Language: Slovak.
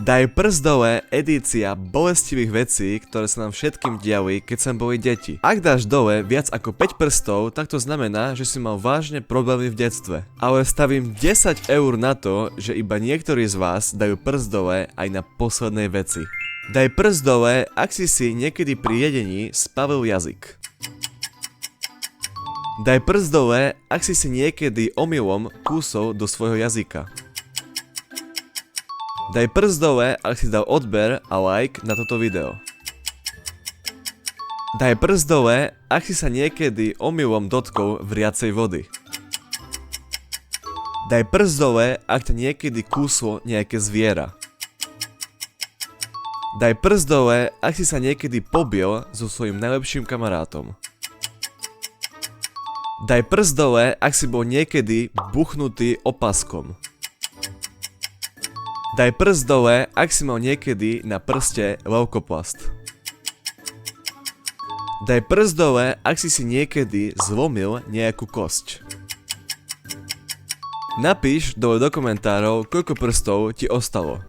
Daj prst dole edícia bolestivých vecí, ktoré sa nám všetkým diali, keď sme boli deti. Ak dáš dole viac ako 5 prstov, tak to znamená, že si mal vážne problémy v detstve. Ale stavím 10 eur na to, že iba niektorí z vás dajú prst dole aj na poslednej veci. Daj prst dole, ak si niekedy pri jedení spavil jazyk. Daj prst dole, ak si niekedy omylom kúsol do svojho jazyka. Daj prst dole, ak si dal odber a like na toto video. Daj prst dole, ak si sa niekedy omylom dotkol vriacej vody. Daj prst dole, ak ťa niekedy kúslo nejaké zviera. Daj prst dole, ak si sa niekedy pobil so svojím najlepším kamarátom. Daj prst dole, ak si bol niekedy buchnutý opaskom. Daj prst dole, ak si mal niekedy na prste leukoplast. Daj prst dole, ak si niekedy zlomil nejakú kosť. Napíš dole do komentárov, koľko prstov ti ostalo.